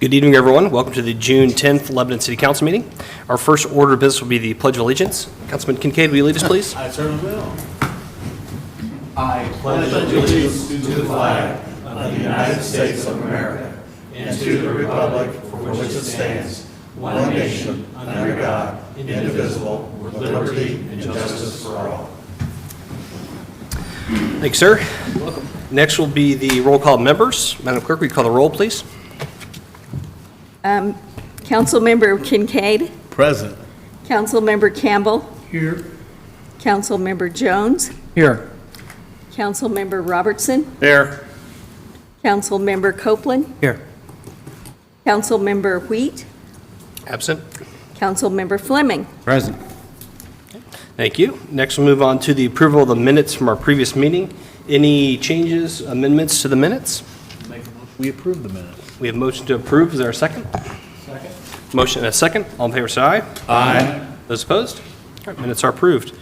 Good evening, everyone. Welcome to the June 10th Lebanon City Council meeting. Our first order of business will be the Pledge of Allegiance. Councilman Kincaid, will you lead us, please? I certainly will. I pledge allegiance to the flag of the United States of America and to the republic for which it stands, one nation, under God, indivisible, with liberty and justice for all. Thank you, sir. Welcome. Next will be the roll call of members. Madam Clerk, will you call the roll, please? Councilmember Kincaid. Present. Councilmember Campbell. Here. Councilmember Jones. Here. Councilmember Robertson. There. Councilmember Copeland. Here. Councilmember Wheat. Absent. Councilmember Fleming. Present. Thank you. Next, we'll move on to the approval of the minutes from our previous meeting. Any changes, amendments to the minutes? We approve the minutes. We have motion to approve. Is there a second? Second. Motion and a second. All in favor, say aye. Aye. Those opposed? All right, minutes are approved.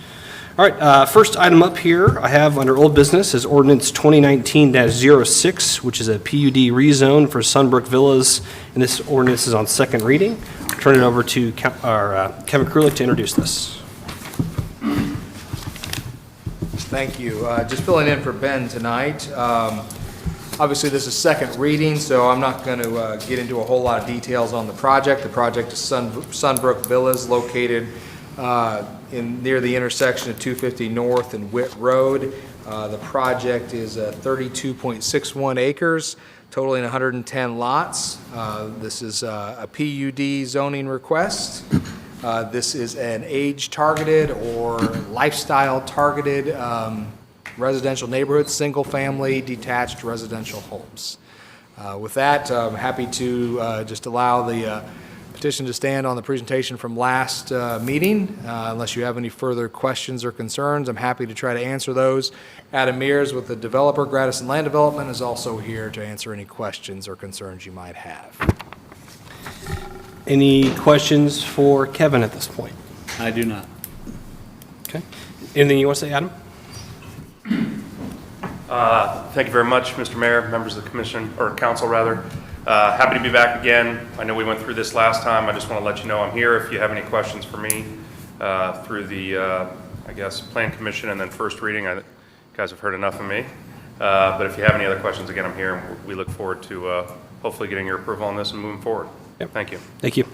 All right, first item up here I have under old business is Ordinance 2019-06, which is a PUD rezone for Sunbrook Villas, and this ordinance is on second reading. I'll turn it over to Kevin Krulik to introduce this. Thank you. Just filling in for Ben tonight. Obviously, this is second reading, so I'm not going to get into a whole lot of details on the project. The project is Sunbrook Villas, located near the intersection of 250 North and Witt Road. The project is 32.61 acres, totaling 110 lots. This is a PUD zoning request. This is an age-targeted or lifestyle-targeted residential neighborhood, single-family detached residential homes. With that, I'm happy to just allow the petition to stand on the presentation from last meeting. Unless you have any further questions or concerns, I'm happy to try to answer those. Adam Mears with the developer, Gradison Land Development, is also here to answer any questions or concerns you might have. Any questions for Kevin at this point? I do not. Okay. Anything you want to say, Adam? Thank you very much, Mr. Mayor, members of the commission, or council rather. Happy to be back again. I know we went through this last time. I just want to let you know I'm here if you have any questions for me through the, I guess, Plan Commission and then first reading. You guys have heard enough of me. But if you have any other questions, again, I'm here. And we look forward to hopefully getting your approval on this and moving forward. Yep. Thank you. Thank you.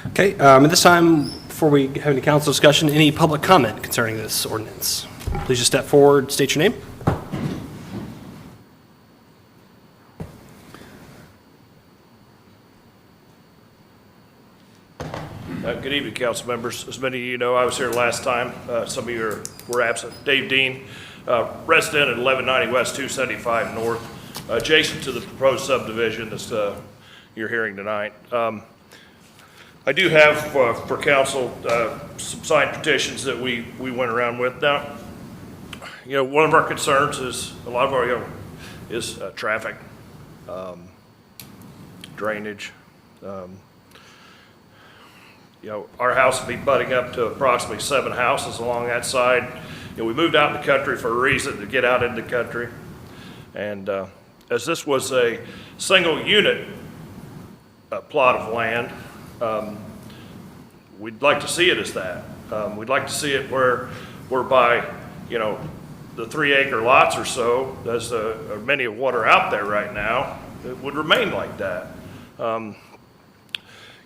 Okay, at this time, before we have any council discussion, any public comment concerning this ordinance? Please just step forward, state your name. Good evening, council members. As many of you know, I was here last time. Some of you were absent. Dave Dean, resident at 1190 West 275 North, adjacent to the proposed subdivision that you're hearing tonight. I do have for council some signed petitions that we went around with. Now, you know, one of our concerns is a lot of our is traffic, drainage. You know, our house would be butting up to approximately 7 houses along that side. You know, we moved out in the country for a reason, to get out in the country. And as this was a single unit plot of land, we'd like to see it as that. We'd like to see it whereby, you know, the 3-acre lots or so, as many of what are out there right now, it would remain like that.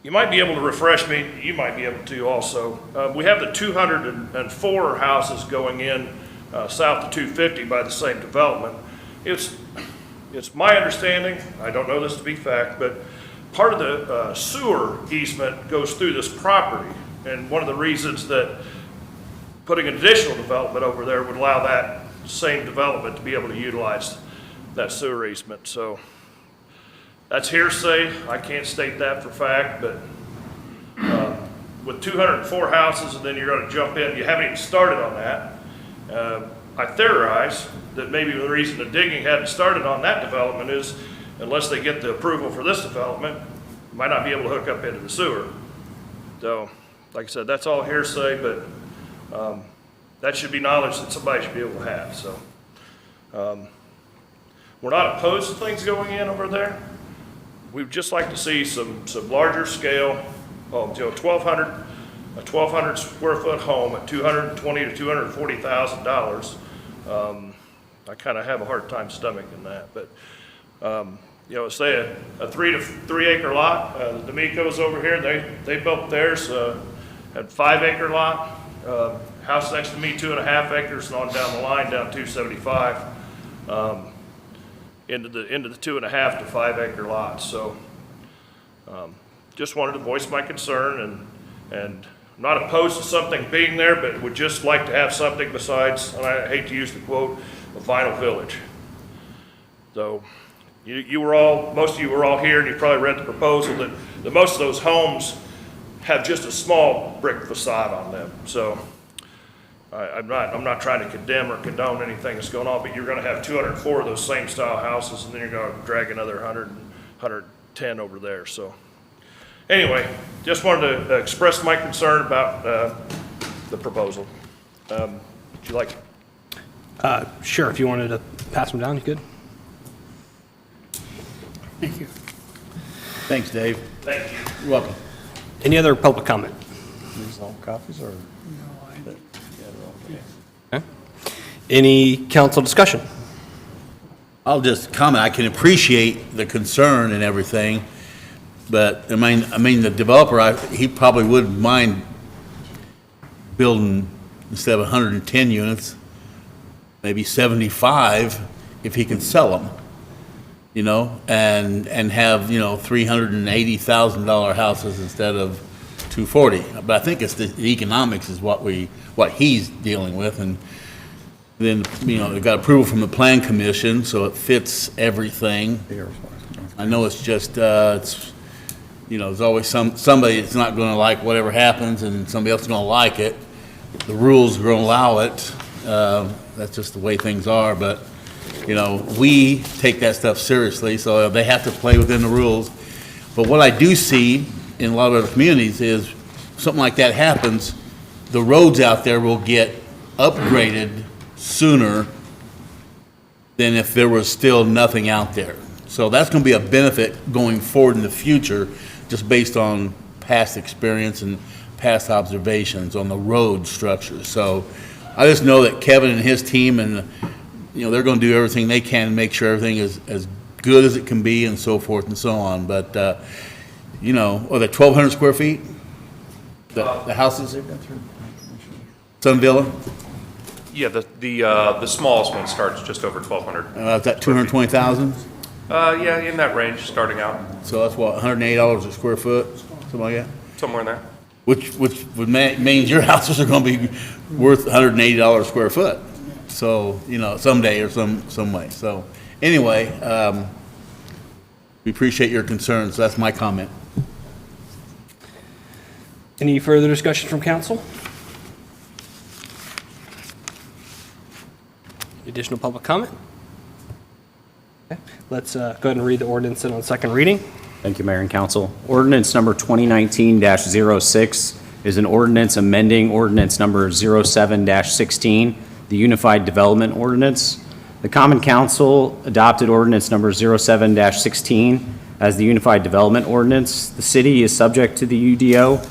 You might be able to refresh me, you might be able to also. We have the 204 houses going in south of 250 by the same development. It's my understanding, I don't know this to be fact, but part of the sewer easement goes through this property. And one of the reasons that putting an additional development over there would allow that same development to be able to utilize that sewer easement. So that's hearsay. I can't state that for fact, but with 204 houses and then you're going to jump in, you haven't even started on that. I theorize that maybe the reason the digging hadn't started on that development is unless they get the approval for this development, you might not be able to hook up into the sewer. So, like I said, that's all hearsay, but that should be knowledge that somebody should be able to have. So, we're not opposed to things going in over there. we'd just like to see some larger scale homes, you know, a 1,200 square foot home at $220,000 to $240,000. I kind of have a hard time stomaching that, but, you know, say a 3 acre lot, the D'Amico's over here, they built theirs, had 5 acre lot, house next to me, 2.5 acres, and on down the line, down 275, into the 2.5 to 5 acre lots. So, just wanted to voice my concern and not opposed to something being there, but would just like to have something besides, and I hate to use the quote, a vinyl village. So, most of you were all here, and you probably read the proposal that most of those homes have just a small brick facade on them. So, I'm not trying to condemn or condone anything that's going on, but you're going to have 204 of those same style houses, and then you're going to drag another 110 over there. So, anyway, just wanted to express my concern about the proposal. Would you like? Sure, if you wanted to pass them down, you could. Thank you. Thanks, Dave. Thank you. You're welcome. Any other public comment? These all copies or? Okay. Any council discussion? I'll just comment, I can appreciate the concern and everything, but I mean, the developer, he probably wouldn't mind building, instead of 110 units, maybe 75 if he can sell them, you know, and have, you know, $380,000 houses instead of 240. But I think it's the economics is what he's dealing with, and then, you know, they got approval from the plan commission, so it fits everything. I know it's just, it's, you know, there's always somebody that's not gonna like whatever happens, and somebody else is gonna like it. The rules are gonna allow it. That's just the way things are, but, you know, we take that stuff seriously, so they have to play within the rules. But what I do see in a lot of other communities is, something like that happens, the roads out there will get upgraded sooner than if there was still nothing out there. So that's going to be a benefit going forward in the future, just based on past experience and past observations on the road structure. So I just know that Kevin and his team, and, you know, they're going to do everything they can to make sure everything is as good as it can be, and so forth and so on. But, you know, the 1,200 square feet, the houses they've been through? Sun Villa? Yeah, the smallest one starts just over 1,200. Is that 220,000? Yeah, in that range, starting out, So that's what, $180 a square foot, something like that? somewhere in there. Which would means your houses are going to be worth $180 a square foot. So, you know, someday or some way. So, anyway, we appreciate your concerns. So that's my comment. Any further discussion from council? Additional public comment? Okay, let's go ahead and read the ordinance in on second reading. Thank you, Mayor and Council. Ordinance number 2019-06 is an ordinance amending ordinance number 07-16, the Unified Development Ordinance. The Common Council adopted ordinance number 07-16 as the Unified Development Ordinance. The city is subject to the UDO.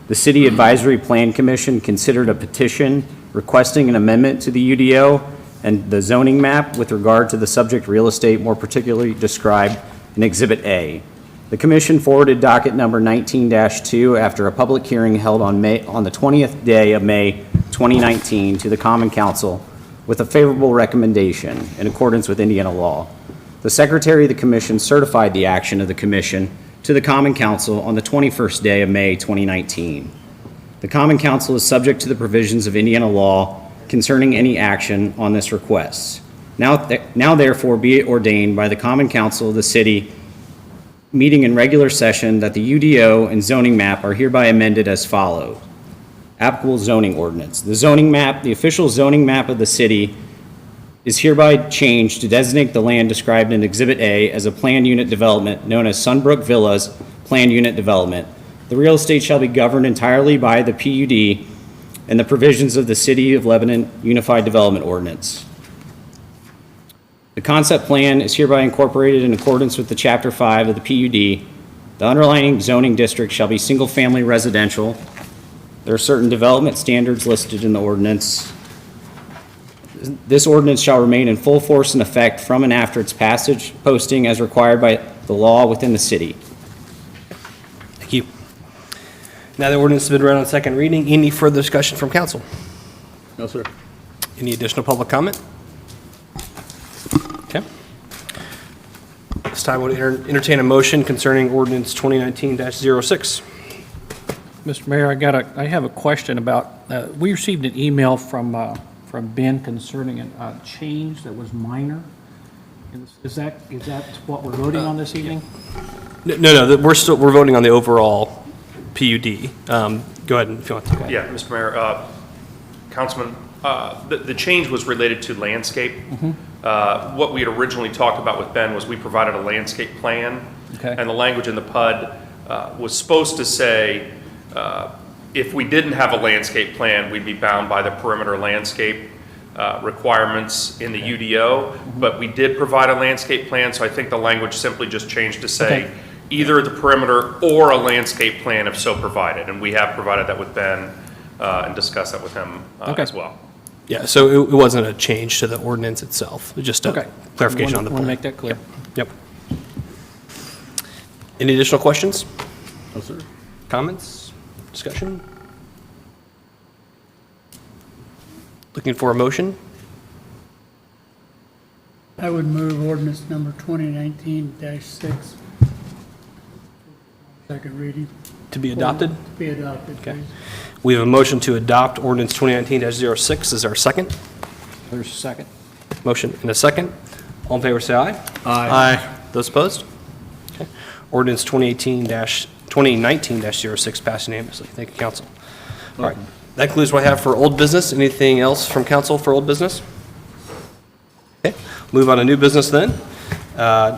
The City Advisory Plan Commission considered a petition requesting an amendment to the UDO and the zoning map with regard to the subject real estate, more particularly described in Exhibit A. The commission forwarded docket number 19-2 after a public hearing held on the 20th day of May 2019 to the Common Council with a favorable recommendation in accordance with Indiana law. The Secretary of the Commission certified the action of the Commission to the Common Council on the 21st day of May 2019. The Common Council is subject to the provisions of Indiana law concerning any action on this request. Now therefore be it ordained by the Common Council of the city meeting in regular session that the UDO and zoning map are hereby amended as follows. Applicable zoning ordinance. The zoning map, the official zoning map of the city is hereby changed to designate the land described in Exhibit A as a planned unit development known as Sunbrook Villas Planned Unit Development. The real estate shall be governed entirely by the PUD and the provisions of the City of Lebanon Unified Development Ordinance. The concept plan is hereby incorporated in accordance with the Chapter 5 of the PUD. The underlying zoning district shall be single-family residential. There are certain development standards listed in the ordinance. This ordinance shall remain in full force and effect from and after its passage, posting as required by the law within the city. Thank you. Now the ordinance has been read on second reading. Any further discussion from council? No, sir. Any additional public comment? Okay. This time we'll entertain a motion concerning ordinance 2019-06. Mr. Mayor, I have a question about, we received an email from Ben concerning a change that was minor. Is that what we're voting on this evening? No, we're voting on the overall PUD. Go ahead if you want to. Yeah, Mr. Mayor, Councilman, the change was related to landscape. What we had originally talked about with Ben was we provided a landscape plan. Okay. And the language in the PUD was supposed to say, if we didn't have a landscape plan, we'd be bound by the perimeter landscape requirements in the UDO. But we did provide a landscape plan, so I think the language simply just changed to say Okay. either the perimeter or a landscape plan if so provided. And we have provided that with Ben and discussed that with him Okay. as well. Yeah, so it wasn't a change to the ordinance itself, it was just Okay. a clarification on the Want plan. to make that clear? Yep. Any additional questions, No, sir. comments, discussion? Looking for a motion? I would move ordinance number 2019-6. Second reading. To be adopted? Be adopted, Okay. please. We have a motion to adopt ordinance 2019-06. Is there a second? There's a second. Motion and a second. All in favor, say aye. Aye. Those opposed? Okay. Ordinance 2019-06 passed unanimously. Thank you, council. All right, that concludes what I have for old business. Anything else from council for old business? Okay, move on to new business then.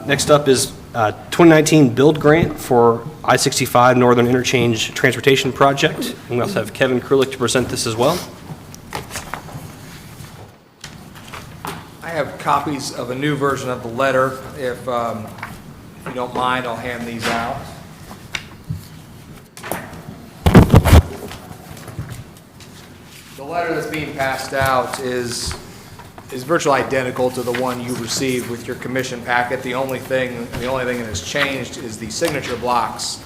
Next up is 2019 build grant for I-65 Northern Interchange Transportation Project. And we also have Kevin Krulik to present this as well. I have copies of a new version of the letter. If you don't mind, I'll hand these out. The letter that's being passed out is virtually identical to the one you received with your commission packet. The only thing that has changed is the signature blocks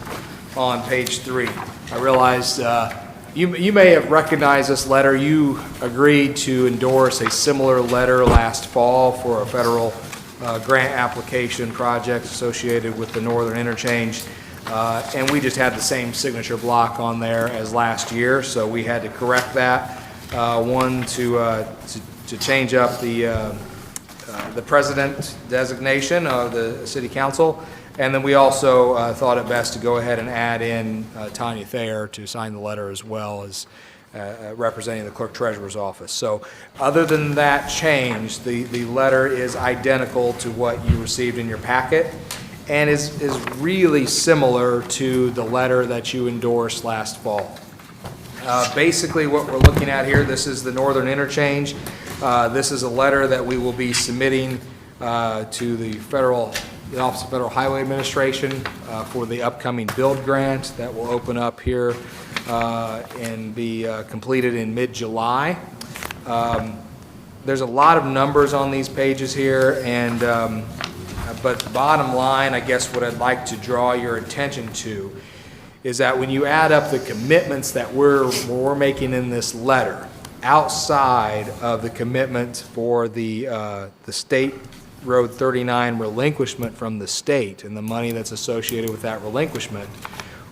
on page 3. I realized you may have recognized this letter. You agreed to endorse a similar letter last fall for a federal grant application project associated with the Northern Interchange. And we just had the same signature block on there as last year, so we had to correct that. One, to change up the president designation of the city council. And then we also thought it best to go ahead and add in Tanya Thayer to sign the letter as well as representing the clerk treasurer's office. So other than that change, the letter is identical to what you received in your packet and is really similar to the letter that you endorsed last fall. Basically what we're looking at here, this is the Northern Interchange. This is a letter that we will be submitting to the Office of Federal Highway Administration for the upcoming build grant that will open up here and be completed in mid-July. There's a lot of numbers on these pages here, and but the bottom line, I guess what I'd like to draw your attention to is that when you add up the commitments that we're making in this letter, outside of the commitment for the State Road 39 relinquishment from the state and the money that's associated with that relinquishment,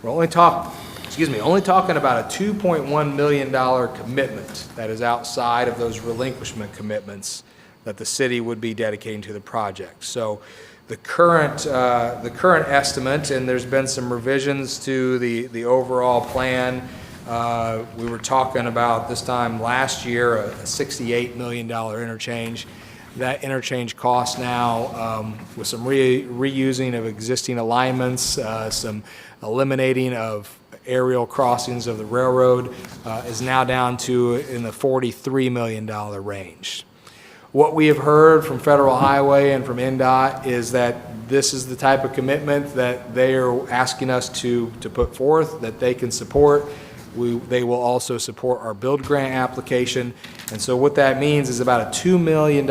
we're only talking about a $2.1 million commitment that is outside of those relinquishment commitments that the city would be dedicating to the project. So the current estimate, and there's been some revisions to the overall plan. We were talking about this time last year a $68 million interchange. That interchange cost now, with some reusing of existing alignments, some eliminating of aerial crossings of the railroad, is now down to in the $43 million range. What we have heard from Federal Highway and from NDOT is that this is the type of commitment that they are asking us to put forth, that they can support. They will also support our build grant application. And so what that means is about a $2 million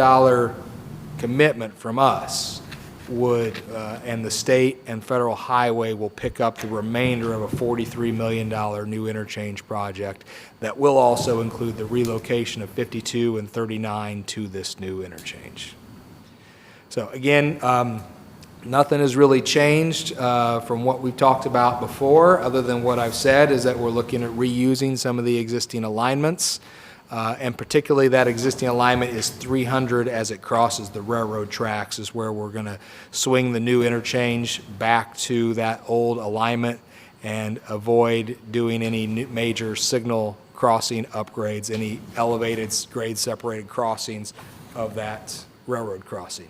commitment from us and the state and Federal Highway will pick up the remainder of a $43 million new interchange project that will also include the relocation of 52 and 39 to this new interchange. So again, nothing has really changed from what we've talked about before, other than what I've said is that we're looking at reusing some of the existing alignments. And particularly that existing alignment is 300 as it crosses the railroad tracks is where we're going to swing the new interchange back to that old alignment and avoid doing any major signal crossing upgrades, any elevated grade separated crossings of that railroad crossing.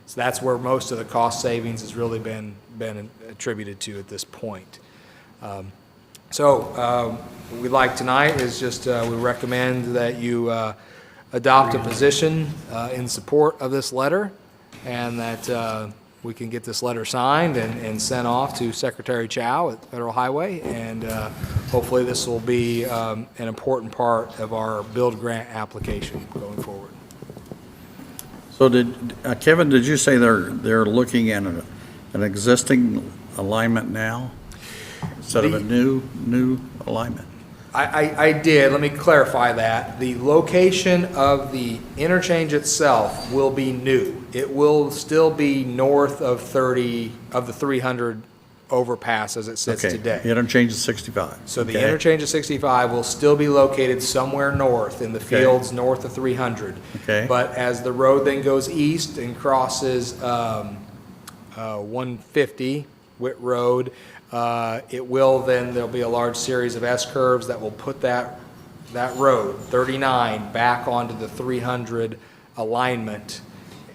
So that's where most of the cost savings has really been attributed to at this point. What we'd like tonight is just, we recommend that you adopt a position in support of this letter, and that we can get this letter signed and sent off to Secretary Chow at Federal Highway, and hopefully this will be an important part of our build grant application going forward. So Kevin, did you say they're looking at an existing alignment now instead of a new alignment? I did. Let me clarify that. The location of the interchange itself will be new. It will still be north of the 300 overpass as it sits today. The interchange is 65. So the interchange of 65 will still be located somewhere north in the fields north of 300. Okay. But as the road then goes east and crosses 150 Witt Road, there'll be a large series of S-curves that will put that road, 39, back onto the 300 alignment,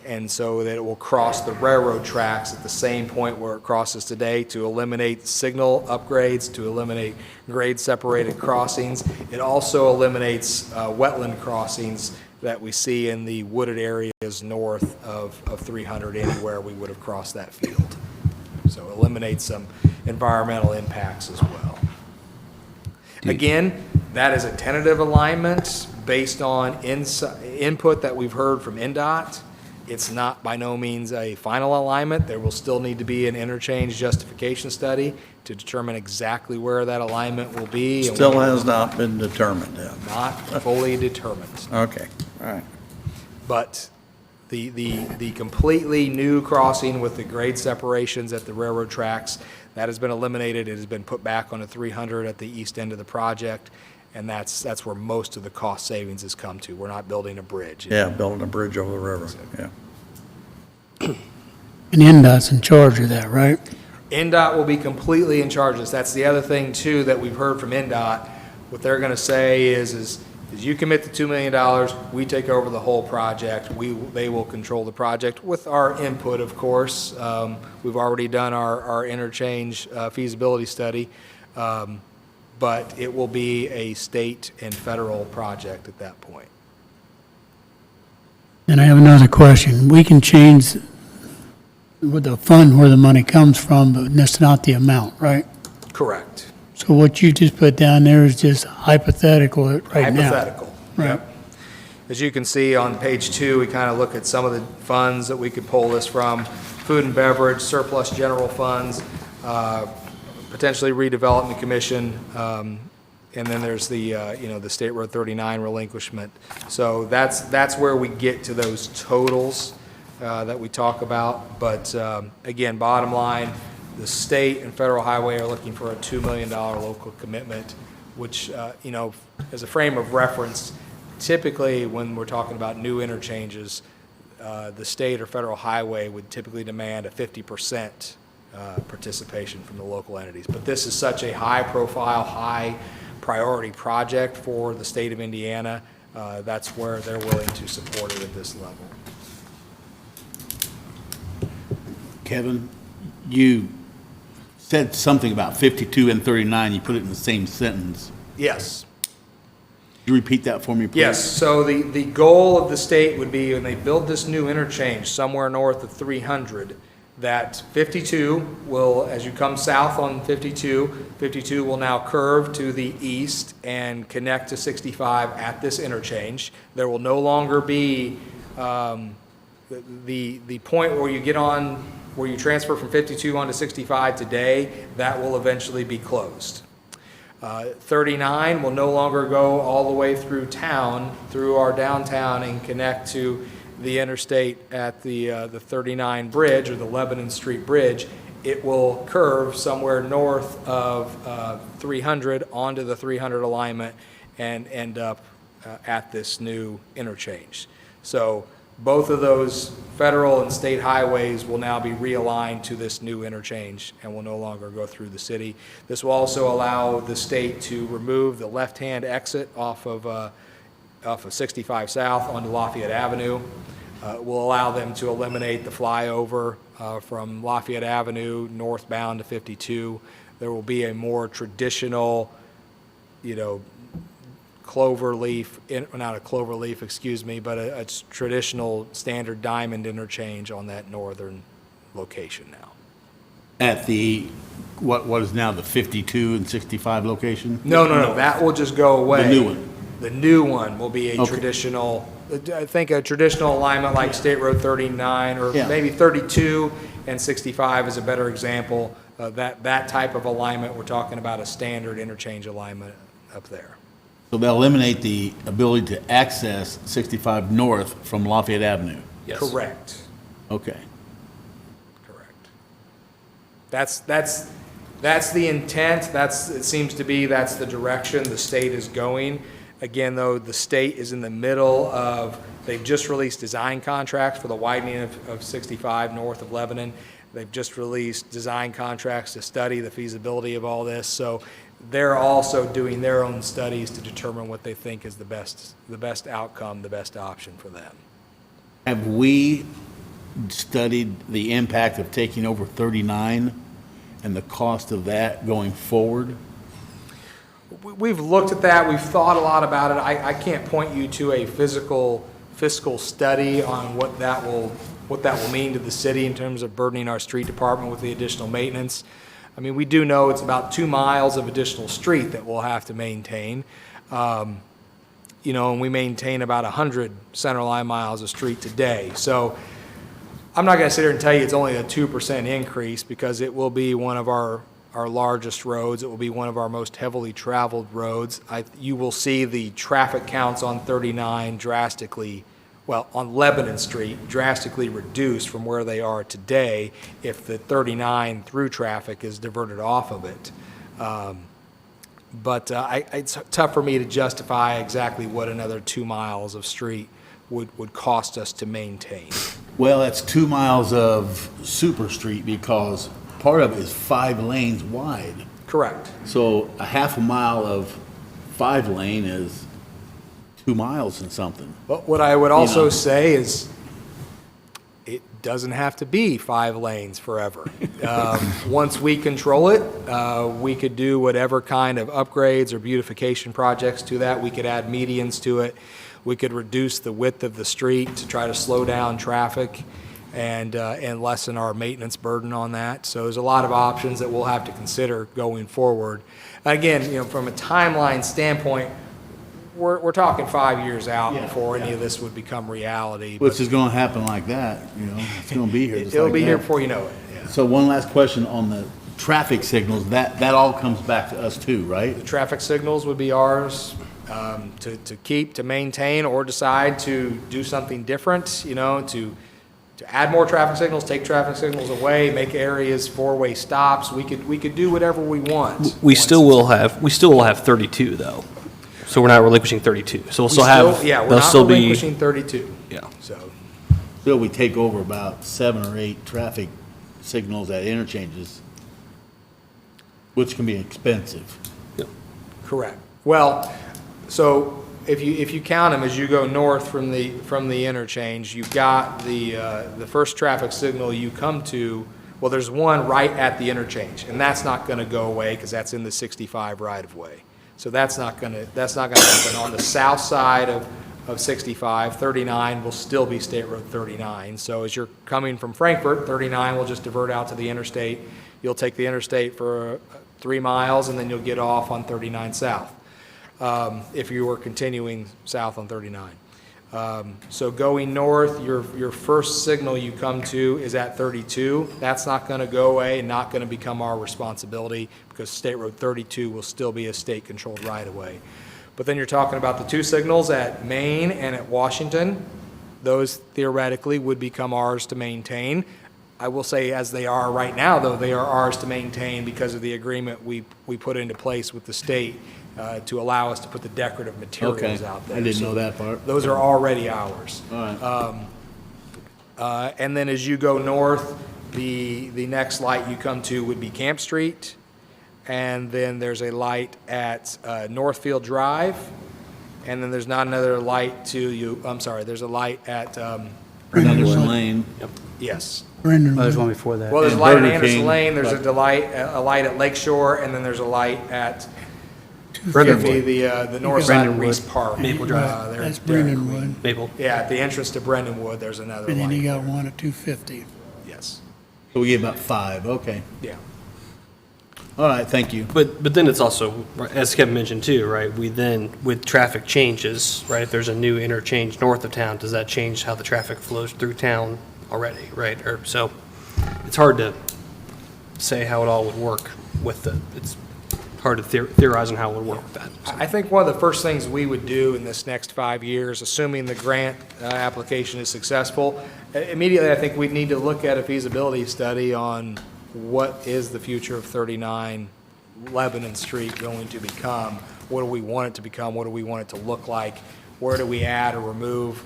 and so that it will cross the railroad tracks at the same point where it crosses today to eliminate signal upgrades, to eliminate grade-separated crossings. It also eliminates wetland crossings that we see in the wooded areas north of 300 anywhere we would have crossed that field. So eliminate some environmental impacts as well. Again, that is a tentative alignment based on input that we've heard from NDOT. It's not by no means a final alignment. There will still need to be an interchange justification study to determine exactly where that alignment will be. Still has not been determined yet. Not fully determined. Okay, all right. But the completely new crossing with the grade separations at the railroad tracks, that has been eliminated. It has been put back on a 300 at the east end of the project, and that's where most of the cost savings has come to. We're not building a bridge. Yeah, building a bridge over the railroad, yeah. And NDOT's in charge of that, right? NDOT will be completely in charge of this. That's the other thing, too, that we've heard from NDOT. What they're going to say is you commit the $2 million, we take over the whole project. They will control the project with our input, of course. We've already done our interchange feasibility study, but it will be a state and federal project at that point. And I have another question. We can change with the fund where the money comes from, but that's not the amount, right? Correct. So what you just put down there is just hypothetical right now. Hypothetical. Right. Yep. As you can see on page 2, we kind of look at some of the funds that we could pull this from: food and beverage, surplus general funds, potentially redevelopment commission, and then there's the the State Road 39 relinquishment. So that's where we get to those totals that we talk about. But again, bottom line, the state and Federal Highway are looking for a $2 million local commitment, which, as a frame of reference, typically when we're talking about new interchanges, the state or Federal Highway would typically demand a 50% participation from the local entities. But this is such a high-profile, high-priority project for the state of Indiana, that's where they're willing to support it at this level. Kevin, you said something about 52 and 39. You put it in the same sentence. Yes. you repeat that for me, please? Yes, so the goal of the state would be, when they build this new interchange somewhere north of 300, that 52 will, as you come south on 52 will now curve to the east and connect to 65 at this interchange. There will no longer be the point where you get on, where you transfer from 52 onto 65 today, that will eventually be closed. 39 will no longer go all the way through town, through our downtown, and connect to the interstate at the 39 bridge, or the Lebanon Street Bridge. It will curve somewhere north of 300 onto the 300 alignment and end up at this new interchange. So both of those federal and state highways will now be realigned to this new interchange and will no longer go through the city. This will also allow the state to remove the left-hand exit off of 65 South onto Lafayette Avenue. Will allow them to eliminate the flyover from Lafayette Avenue northbound to 52. There will be a more traditional, clover leaf, not a clover leaf, excuse me, but a traditional standard diamond interchange on that northern location now. At the, what is now the 52 and 65 location? No, that will just go away. The new one? The new one will be a Okay. traditional, I think a traditional alignment like State Road 39, or Yeah. maybe 32 and 65 is a better example. That type of alignment, we're talking about a standard interchange alignment up there. So they'll eliminate the ability to access 65 north from Lafayette Avenue? Yes. Correct. Okay. That's the intent, it seems to be, that's the direction the state is going. Again, though, the state is in the middle of, they've just released design contracts for the widening of 65 north of Lebanon. They've just released design contracts to study the feasibility of all this. So they're also doing their own studies to determine what they think is the best outcome, the best option for them. Have we studied the impact of taking over 39 and the cost of that going forward? We've looked at that, we've thought a lot about it. I can't point you to a fiscal study on what that will mean to the city in terms of burdening our street department with the additional maintenance. I mean, we do know it's about 2 miles of additional street that we'll have to maintain. And we maintain about 100 centerline miles of street today. So I'm not going to sit here and tell you it's only a 2% increase, because it will be one of our largest roads. It will be one of our most heavily traveled roads. You will see the traffic counts on 39 on Lebanon Street drastically reduced from where they are today if the 39 through traffic is diverted off of it. But it's tough for me to justify exactly what another 2 miles of street would cost us to maintain. Well, that's 2 miles of super street, because part of it is 5 lanes wide. Correct. So a half a mile of 5 lane is 2 miles and something. But what I would also know. say is, it doesn't have to be 5 lanes forever. Once we control it, we could do whatever kind of upgrades or beautification projects to that. We could add medians to it. We could reduce the width of the street to try to slow down traffic and lessen our maintenance burden on that. So there's a lot of options that we'll have to consider going forward. Again, from a timeline standpoint, we're talking 5 years out before any of this would become reality. Which is going to happen like that, it's going to be here. just It'll like be here that. before you know it. Yeah. So one last question on the traffic signals, that all comes back to us too, right? The traffic signals would be ours to keep, to maintain, or decide to do something different, to add more traffic signals, take traffic signals away, make areas 4-way stops. We could do whatever we want. We still will have 32 though. So we're not relinquishing 32. So we'll still have, Yeah, we're they'll not still be, relinquishing 32. yeah. So, Still, we take over about 7 or 8 traffic signals at interchanges, which can be expensive. correct. Well, so if you count them as you go north from the interchange, you've got the first traffic signal you come to. Well, there's one right at the interchange, and that's not going to go away because that's in the 65 right-of-way. So that's not gonna happen. On the south side of 65, 39 will still be State Road 39. So as you're coming from Frankfurt, 39 will just divert out to the interstate. You'll take the interstate for 3 miles, and then you'll get off on 39 south, if you were continuing south on 39. So going north, your first signal you come to is at 32. That's not going to go away and not going to become our responsibility because State Road 32 will still be a state-controlled right-of-way. But then you're talking about the 2 signals at Maine and at Washington. Those theoretically would become ours to maintain. I will say as they are right now, though, they are ours to maintain because of the agreement we put into place with the state to allow us to put the decorative materials out there. I didn't know So that part. those are already ours. All right. And then as you go north, the next light you come to would be Camp Street. And then there's a light at Northfield Drive. And then there's not another light to you, I'm sorry, there's a light at, Anderson Lane. yes. Brendan, There's one before that. Well, there's a And light at Burger Anderson King. Lane, there's a light at Lakeshore, and then there's a light at 250, the north side of Reese Park. Maple Drive. There that's at Dairy Brendan Queen. Wood. Maple. Yeah, at the entrance to Brendanwood, there's another And then you light. got one at 250. Yes, So we get about 5, okay. yeah. All right, thank you. But then it's also, as Kevin mentioned too, right, we then, with traffic changes, right, if there's a new interchange north of town, does that change how the traffic flows through town already, right? Or, so, it's hard to say how it all would work with it's hard to theorize on how it would work with that. So. I think one of the first things we would do in this next 5 years, assuming the grant application is successful, immediately I think we'd need to look at a feasibility study on what is the future of 39 Lebanon Street going to become? What do we want it to become? What do we want it to look like? Where do we add or remove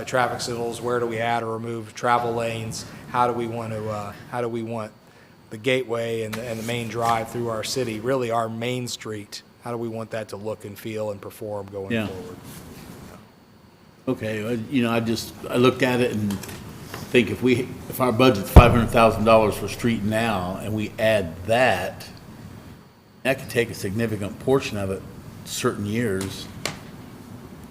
traffic signals? Where do we add or remove travel lanes? How do we want the gateway and the main drive through our city, really our main street, how do we want that to look and feel and perform going Yeah. forward? Okay, I looked at it and think if our budget's $500,000 for street now, and we add that could take a significant portion of it certain years.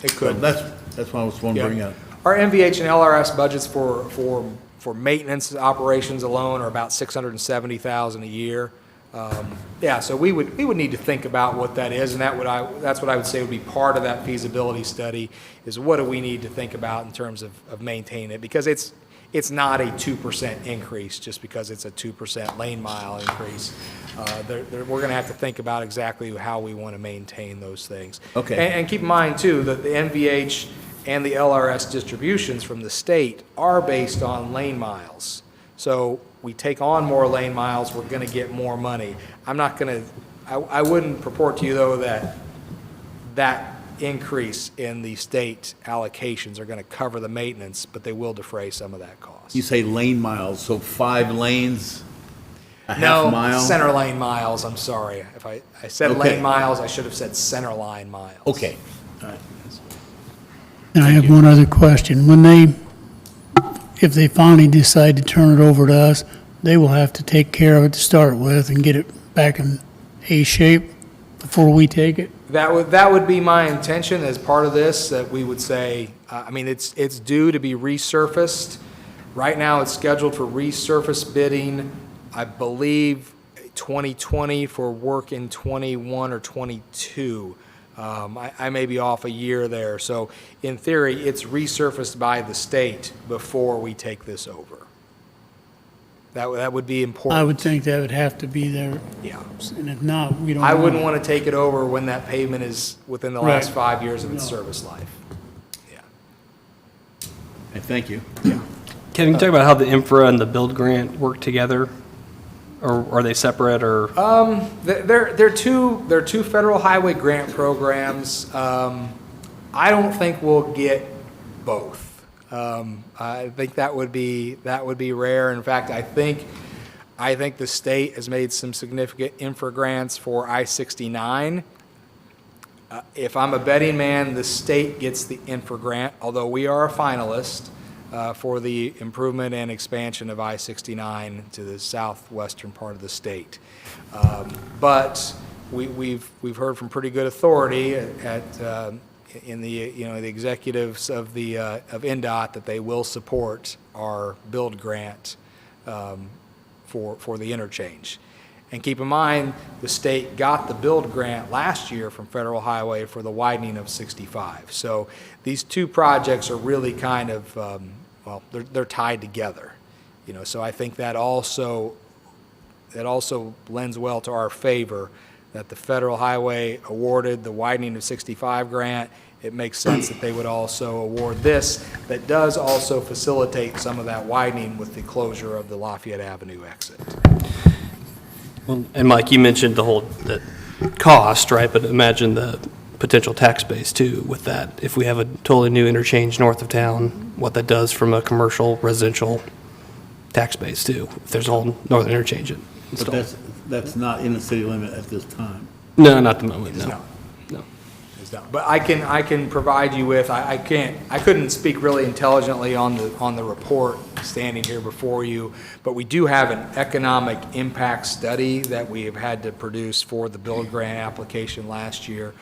It So could. that's what I was wanting to bring Yeah. up. Our MVH and LRS budgets for maintenance operations alone are about $670,000 a year. Yeah, so we would need to think about what that is, and that's what I would say would be part of that feasibility study, is what do we need to think about in terms of maintaining it? Because it's not a 2% increase just because it's a 2% lane mile increase. We're going to have to think about exactly how we want to maintain those things. Okay. And keep in mind, too, that the NVH and the LRS distributions from the state are based on lane miles. So we take on more lane miles, we're going to get more money. I wouldn't purport to you, though, that increase in the state allocations are going to cover the maintenance, but they will defray some of that cost. You say lane miles, so 5 lanes, a half mile? No, center lane miles, I'm sorry. If I said Okay. lane miles, I should have said center line miles. Okay, all right. And I have one other question. If they finally decide to turn it over to us, they will have to take care of it to start with and get it back in A shape before we take it? That would be my intention as part of this, that we would say, it's due to be resurfaced. Right now, it's scheduled for resurface bidding, I believe, 2020 for work in 21 or 22. I may be off a year there. So in theory, it's resurfaced by the state before we take this over. That would be important. I would think that would have to be there, Yeah. and if not, we don't. I wouldn't want to take it over when that pavement is within the last Right. 5 years of its No. service life. Yeah. Okay, thank you. Kevin, can you talk about how the infra and the build grant work together? Or are they separate, or? They're two federal highway grant programs. I don't think we'll get both. I think that would be rare. In fact, I think the state has made some significant infra grants for I-69. If I'm a betting man, the state gets the infra grant, although we are a finalist for the improvement and expansion of I-69 to the southwestern part of the state. But we've heard from pretty good authority in the, the executives of NDOT that they will support our build grant for the interchange. And keep in mind, the state got the build grant last year from Federal Highway for the widening of 65. So these two projects are really kind of, well, they're tied together. So I think that also lends well to our favor that the Federal Highway awarded the widening of 65 grant. It makes sense that they would also award this. That does also facilitate some of that widening with the closure of the Lafayette Avenue exit. Well, and Mike, you mentioned the cost, right? But imagine the potential tax base too with that. If we have a totally new interchange north of town, what that does from a commercial, residential tax base too, if there's a whole northern interchange installed. But that's not in the city limit at this time. No, not at the moment, no. not. No. But I can provide you with, I couldn't speak really intelligently on the report standing here before you, but we do have an economic impact study that we have had to produce for the build grant application last year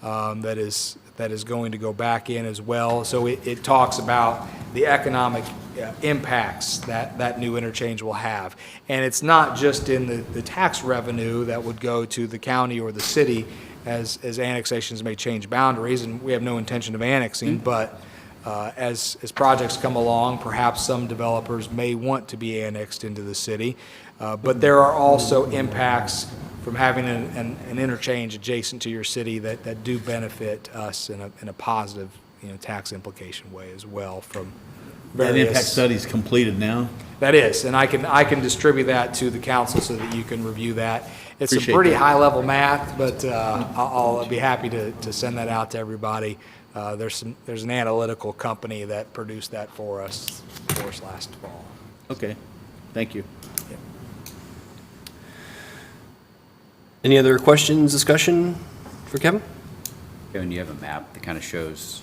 that is going to go back in as well. So it talks about the economic impacts that new interchange will have. And it's not just in the tax revenue that would go to the county or the city as annexations may change boundaries, and we have no intention of annexing, but as projects come along, perhaps some developers may want to be annexed into the city. But there are also impacts from having an interchange adjacent to your city that do benefit us in a positive, tax implication way as well from various. That impact study is completed now? That is, and I can distribute that to the council so that you can review that. It's some Appreciate pretty that. high-level math, but I'll be happy to send that out to everybody. There's an analytical company that produced that for us last fall. Okay, thank you. Any other questions, discussion for Kevin? Kevin, you have a map that kind of shows,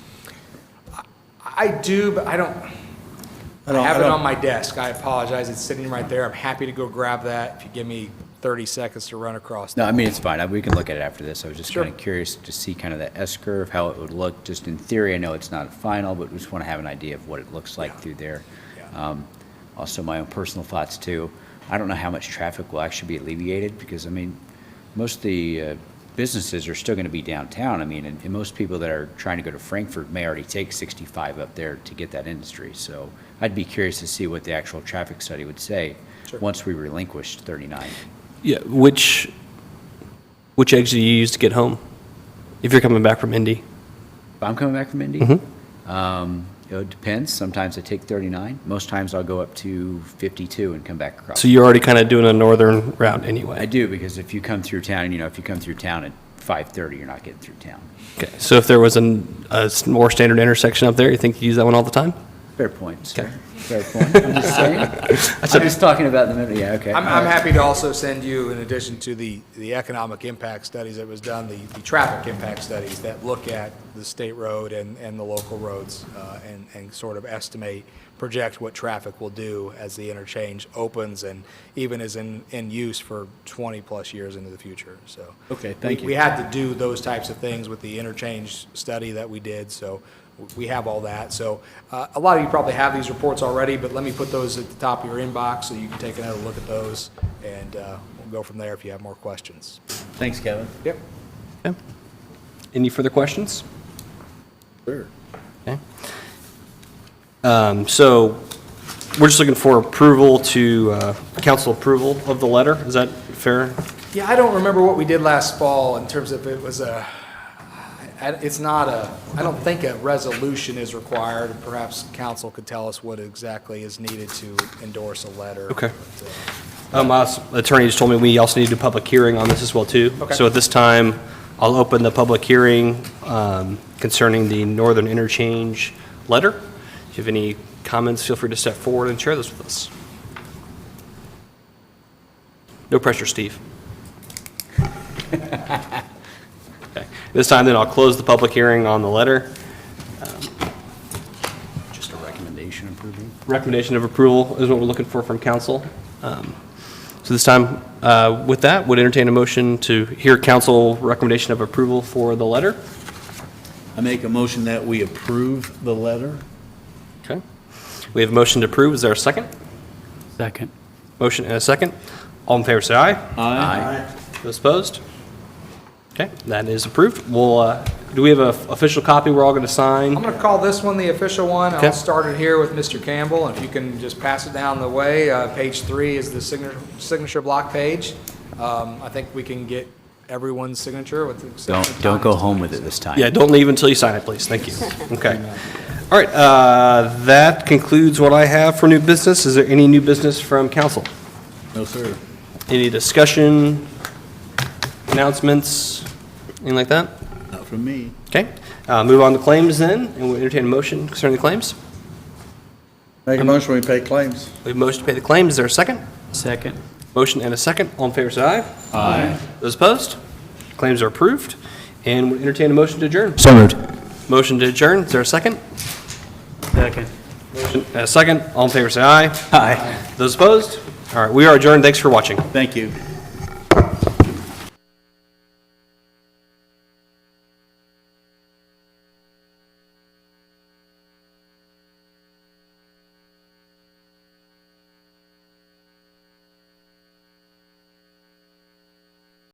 I do, but I have it on my desk. I apologize. It's sitting right there. I'm happy to go grab that if you give me 30 seconds to run across. no, I mean, it's fine. We can look at it after this. I was just Sure. kind of curious to see kind of the S-curve, how it would look, just in theory. I know it's not final, but we just want to have an idea of what it looks like through there. Yeah. Also, my own personal thoughts, too. I don't know how much traffic will actually be alleviated, because, I mean, most of the businesses are still going to be downtown. I mean, and most people that are trying to go to Frankfurt may already take 65 up there to get that industry. So I'd be curious to see what the actual traffic study would say once we relinquished 39. Yeah, which exit do you use to get home if you're coming back from Indy? If I'm coming back from Indy, Mm-hmm. It depends. Sometimes I take 39. Most times I'll go up to 52 and come back across. So you're already kind of doing a northern route I anyway. do, because if you come through town, if you come through town at 5:30, you're not getting through town. Okay, so if there was a more standard intersection up there, you think you use that one all the time? Fair point, sir. Fair point. I'm just saying. I'm just talking about the minute. Yeah, okay. I'm happy to also send you, in addition to the economic impact studies that was done, the traffic impact studies that look at the state road and the local roads and sort of project what traffic will do as the interchange opens and even is in use for 20-plus years into the future. So Okay, thank you. We had to do those types of things with the interchange study that we did, so we have all that. So a lot of you probably have these reports already, but let me put those at the top of your inbox so you can take another look at those, and we'll go from there if you have more questions. Thanks, Kevin. Yep. Okay. Any further questions? Sure. Okay. So we're just looking for approval council approval of the letter. Is that fair? Yeah, I don't remember what we did last fall in terms of it was I don't think a resolution is required, and perhaps council could tell us what exactly is needed to endorse a letter. Okay. But, My attorney just told me we also need to do a public hearing on this as well, too. Okay. So at this time, I'll open the public hearing concerning the Northern Interchange letter. If you have any comments, feel free to step forward and share those with us. No pressure, Steve. Okay. This time, then, I'll close the public hearing on the letter. Just a recommendation approving. Recommendation of approval is what we're looking for from council. So So this time, with that, would entertain a motion to hear council recommendation of approval for the letter. I make a motion that we approve the letter. Okay. We have a motion to approve. Is there a second? Second. Motion and a second. All in favor, say aye. Aye. Those opposed? Okay, that is approved. We'll, do we have an official copy we're all going to sign? I'm going to call this one the official one. Okay. I'll start it here with Mr. Campbell, and if you can just pass it down the way. Page 3 is the signature block page. I think we can get everyone's signature with the exception of Don't go Tom's. home with it this time. Yeah, don't leave until you sign it, please. Thank you. Okay. All right, that concludes what I have for new business. Is there any new business from council? No, sir. Any discussion, announcements, anything like that? Not from me. Okay, move on to claims then, and we'll entertain a motion concerning the claims. Make a motion, we pay claims. We have a motion to pay the claims. Is there a second? Second. Motion and a second. All in favor, say aye. Aye. Those opposed? Claims are approved. And we'll entertain a motion to adjourn. So moved. Motion to adjourn. Is there a second? Second. Motion and a second. All in favor, say aye. Aye. Those opposed? All right, we are adjourned. Thanks for watching. Thank you.